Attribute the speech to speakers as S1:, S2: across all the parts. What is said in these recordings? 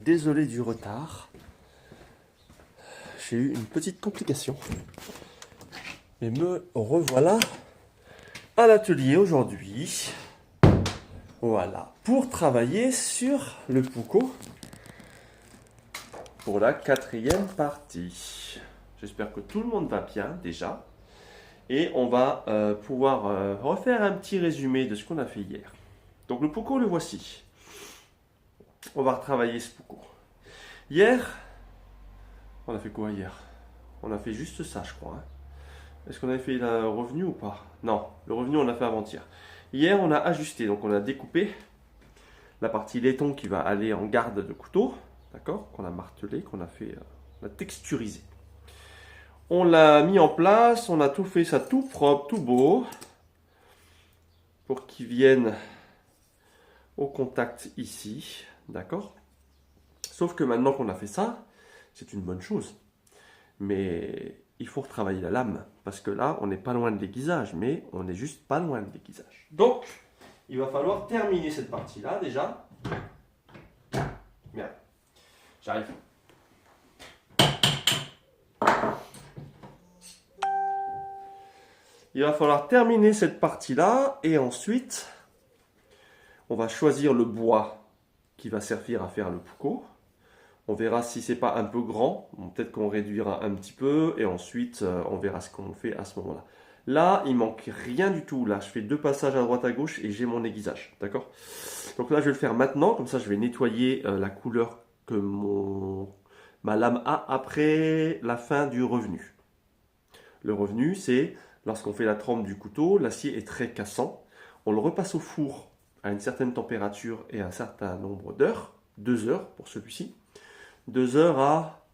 S1: Désolé du retard. J'ai eu une petite complication. Mais me revoilà à l'atelier aujourd'hui. Voilà, pour travailler sur le Puko pour la 4e partie. J'espère que tout le monde va bien déjà. Et on va pouvoir refaire un petit résumé de ce qu'on a fait hier. Donc le Puko, le voici. On va retravailler ce Puko. Hier, on a fait quoi hier? On a fait juste ça, je crois. Est-ce qu'on avait fait le revenu ou pas? Non, le revenu on l'a fait avant-hier. Hier, on a ajusté, donc on a découpé la partie laiton qui va aller en garde de couteau, d'accord? Qu'on a martelé, qu'on a fait, on a texturisé. On l'a mis en place, on a tout fait ça tout propre, tout beau, pour qu'il vienne au contact ici, d'accord? Sauf que maintenant qu'on a fait ça, c'est une bonne chose. Mais il faut retravailler la lame, parce que là, on n'est pas loin de l'aiguisage, mais on n'est juste pas loin de l'aiguisage. Donc, il va falloir terminer cette partie-là déjà. Merde, j'arrive. Il va falloir terminer cette partie-là, et ensuite, on va choisir le bois qui va servir à faire le Puko. On verra si c'est pas un peu grand, peut-être qu'on réduira un petit peu, et ensuite on verra ce qu'on fait à ce moment-là. Là, il manque rien du tout. Là, je fais 2 passages à droite à gauche et j'ai mon aiguisage, d'accord? Donc là, je vais le faire maintenant, comme ça je vais nettoyer la couleur que ma lame a après la fin du revenu. Le revenu, c'est lorsqu'on fait la trempe du couteau, l'acier est très cassant. On le repasse au four à une certaine température et à un certain nombre d'heures, 2 heures pour celui-ci. 2 heures à,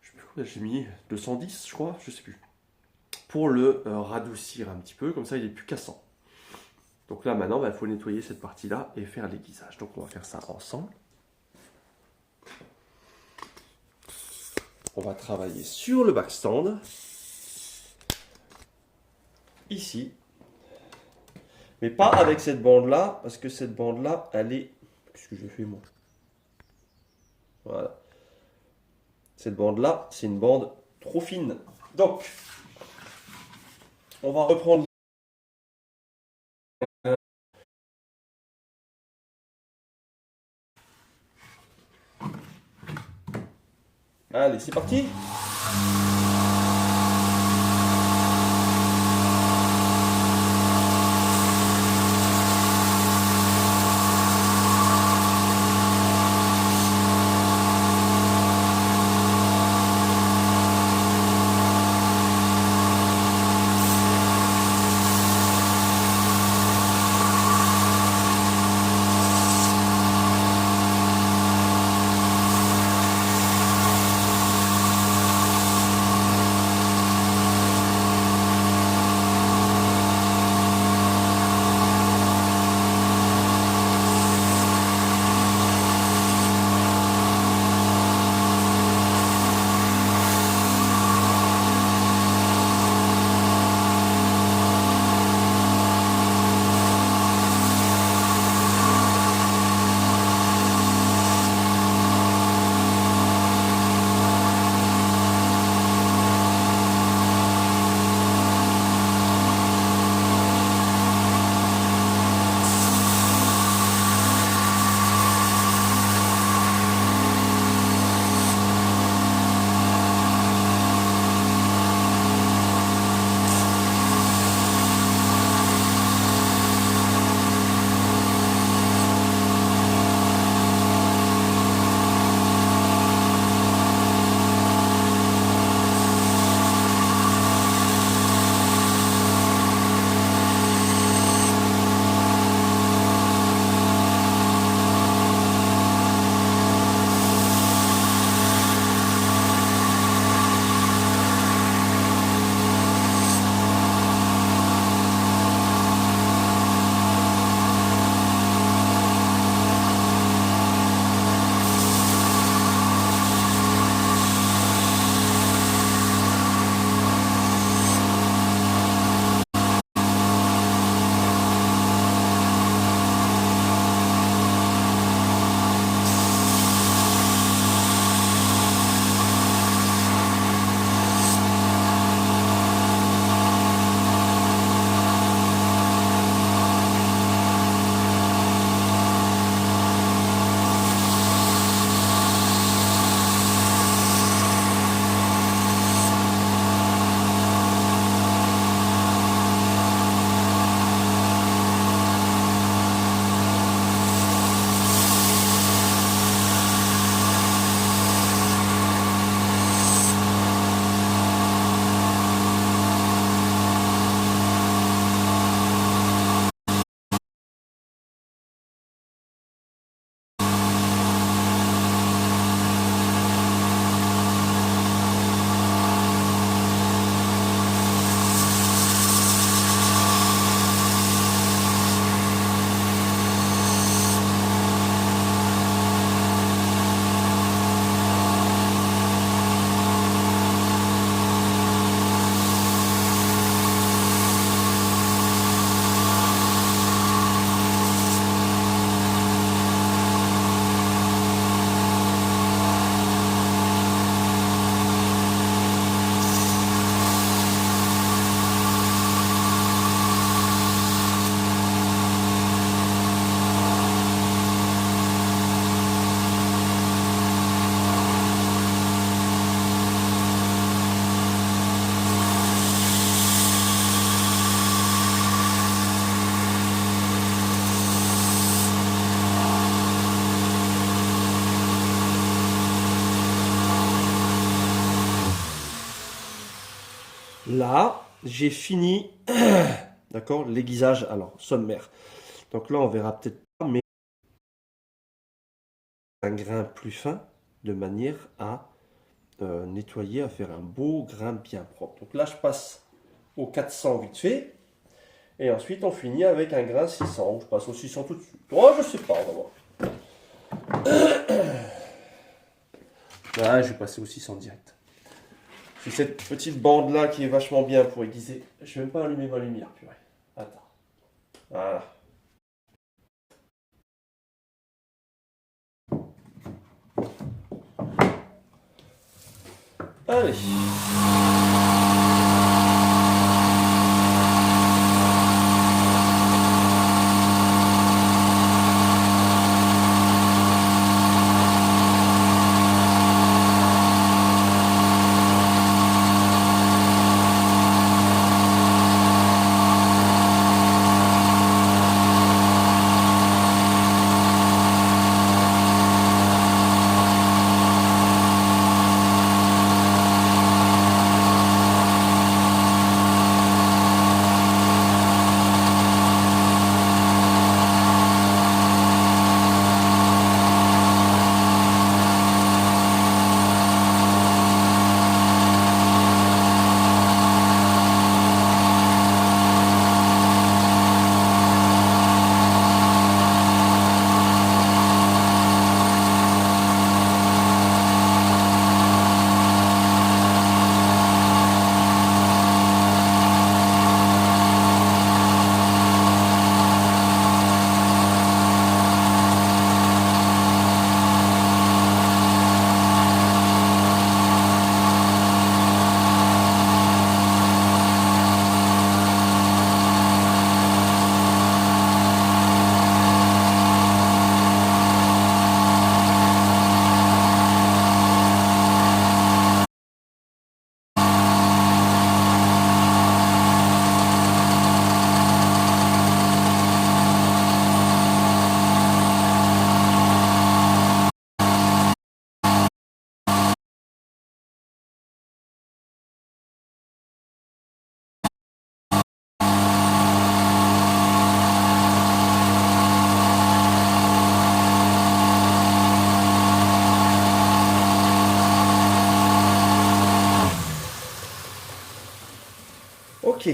S1: je sais plus combien j'ai mis, 210 je crois, je sais plus, pour le radoucir un petit peu, comme ça il est plus cassant. Donc là maintenant, il faut nettoyer cette partie-là et faire l'aiguisage. Donc on va faire ça ensemble. On va travailler sur le backstand, ici, mais pas avec cette bande-là, parce que cette bande-là, elle est... Qu'est-ce que j'ai fait moi? Voilà. Cette bande-là, c'est une bande trop fine. Donc, on va reprendre. Allez, c'est parti. Là, j'ai fini, d'accord, l'aiguisage, alors, sommaire. Donc là, on verra peut-être pas, mais un grain plus fin, de manière à nettoyer, à faire un beau grain bien propre. Donc là, je passe au 400 vite fait, et ensuite, on finit avec un grain 600. Je passe au 600 tout de suite. Oh, je sais pas, on va voir. Ouais, je vais passer au 600 direct. J'ai cette petite bande là qui est vachement bien pour aiguiser. Je vais même pas allumer ma lumière, purée. Attends. Voilà. Allez. Ok.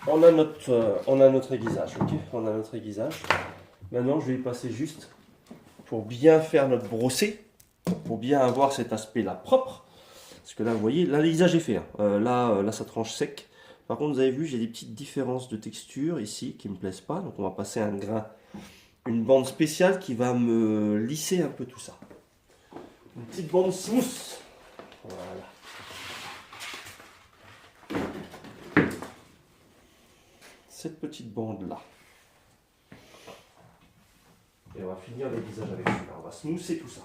S1: On a notre aiguisage, ok. On a notre aiguisage. Maintenant, je vais y passer juste pour bien faire notre brossé, pour bien avoir cet aspect-là propre. Parce que là, vous voyez, là, l'aiguisage est fait. Hein. Là, ça tranche sec. Par contre, vous avez vu, j'ai des petites différences de texture ici qui ne me plaisent pas. Donc, on va passer un grain, une bande spéciale qui va me lisser un peu tout ça. Une petite bande smooth. Voilà. Cette petite bande là. Et on va finir l'aiguisage avec celui-là. On va smoother tout ça.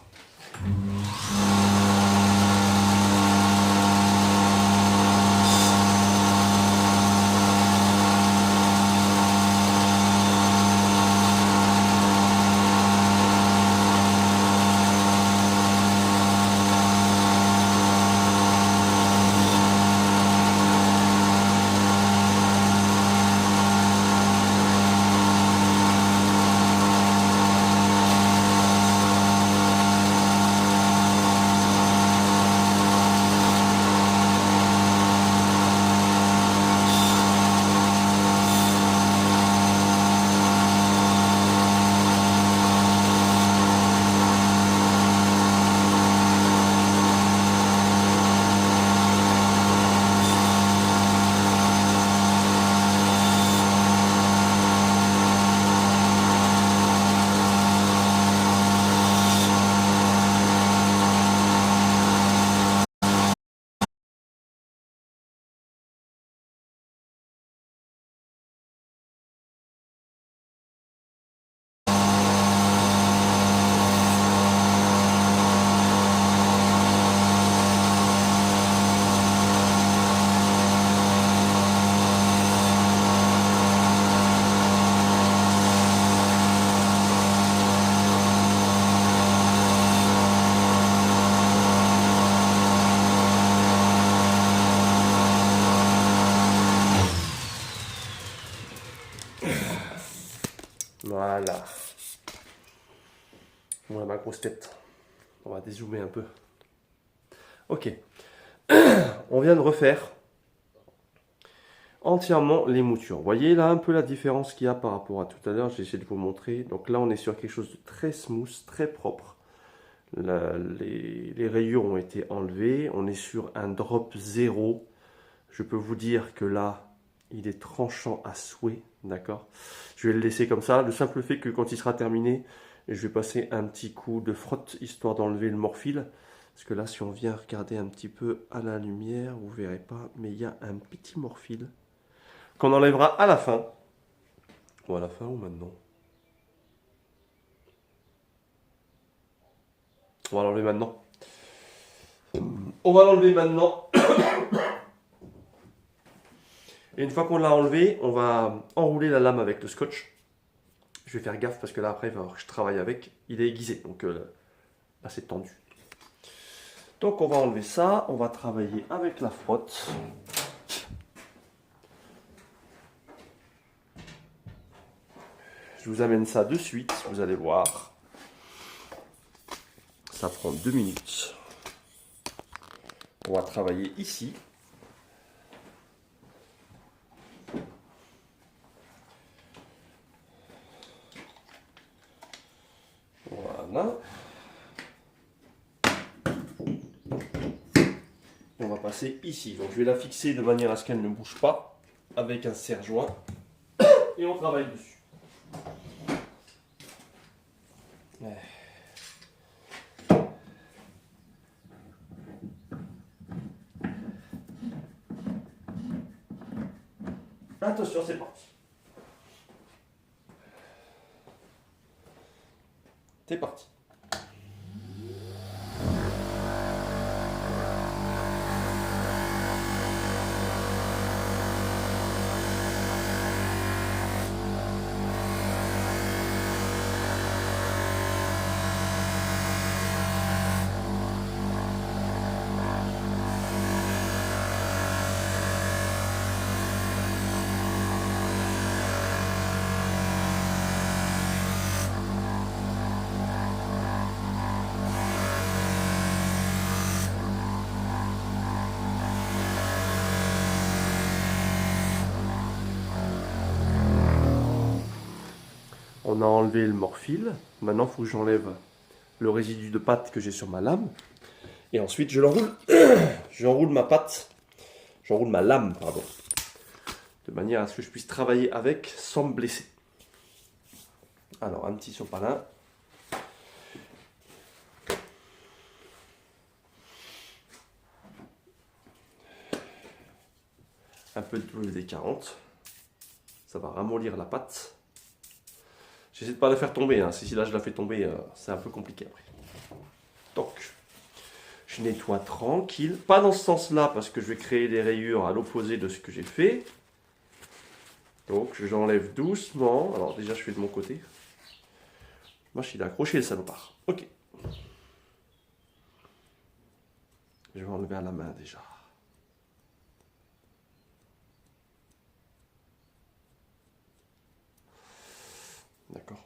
S1: Voilà. Voilà ma grosse tête. On va dézoomer un peu. Ok. On vient de refaire entièrement les moutures. Vous voyez là un peu la différence qu'il y a par rapport à tout à l'heure. J'ai essayé de vous montrer. Donc là, on est sur quelque chose de très smooth, très propre. Les rayures ont été enlevées. On est sur un drop 0. Je peux vous dire que là, il est tranchant à souhait. D'accord. Je vais le laisser comme ça. Le simple fait que quand il sera terminé, je vais passer un petit coup de frotte histoire d'enlever le morphile. Parce que là, si on vient regarder un petit peu à la lumière, vous ne verrez pas, mais il y a un petit morphile qu'on enlèvera à la fin. Ou à la fin ou maintenant? On va l'enlever maintenant. On va l'enlever maintenant. Et une fois qu'on l'a enlevé, on va enrouler la lame avec le scotch. Je vais faire gaffe parce que là, après, il va falloir que je travaille avec. Il est aiguisé, donc là, c'est tendu. Donc, on va enlever ça. On va travailler avec la frotte. Je vous amène ça de suite, vous allez voir. Ça prend 2 minutes. On va travailler ici. Voilà. On va passer ici. Donc je vais la fixer de manière à ce qu'elle ne bouge pas avec un serre-joint. Et on travaille dessus. Attention, c'est parti. C'est parti. On a enlevé le morphile. Maintenant, il faut que j'enlève le résidu de pâte que j'ai sur ma lame. Et ensuite, je l'enroule. J'enroule ma pâte. J'enroule ma lame, pardon. De manière à ce que je puisse travailler avec sans me blesser. Alors, un petit sopalin. Un peu de WD-40. Ça va ramollir la pâte. J'essaie de ne pas la faire tomber. Hein. Si là je la fais tomber, c'est un peu compliqué après. Donc, je nettoie tranquille. Pas dans ce sens-là parce que je vais créer des rayures à l'opposé de ce que j'ai fait. Donc, j'enlève doucement. Alors déjà, je fais de mon côté. Moi, il est accroché le salopard. Ok. Je vais enlever à la main déjà. D'accord.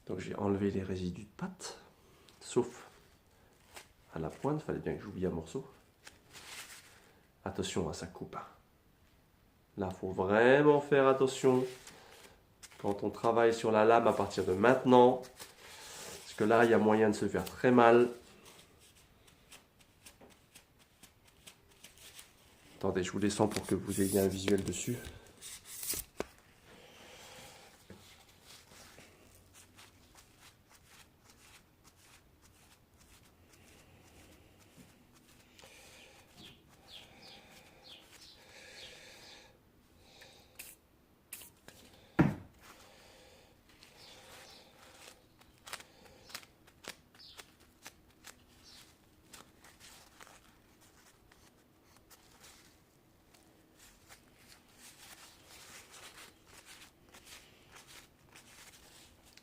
S1: Donc j'ai enlevé les résidus de pâte, sauf à la pointe, il fallait bien que j'oublie un morceau. Attention à sa coupe. Là, il faut vraiment faire attention quand on travaille sur la lame à partir de maintenant. Parce que là, il y a moyen de se faire très mal. Attendez, je vous descends pour que vous ayez un visuel dessus.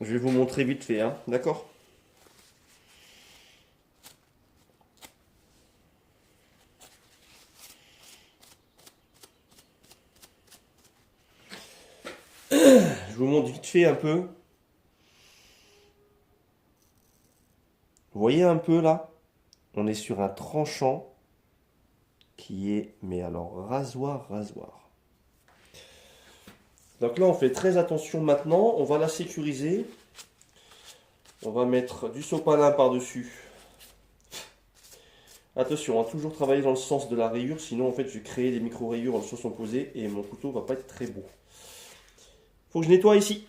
S1: Je vais vous montrer vite fait, hein, d'accord? Je vous montre vite fait un peu. Vous voyez un peu là? On est sur un tranchant qui est, mais alors, rasoir, rasoir. Donc là, on fait très attention maintenant. On va la sécuriser. On va mettre du sopalin par-dessus. Attention, toujours travailler dans le sens de la rayure, sinon en fait je vais créer des micro-rayures sur son posé et mon couteau va pas être très beau. Faut que je nettoie ici.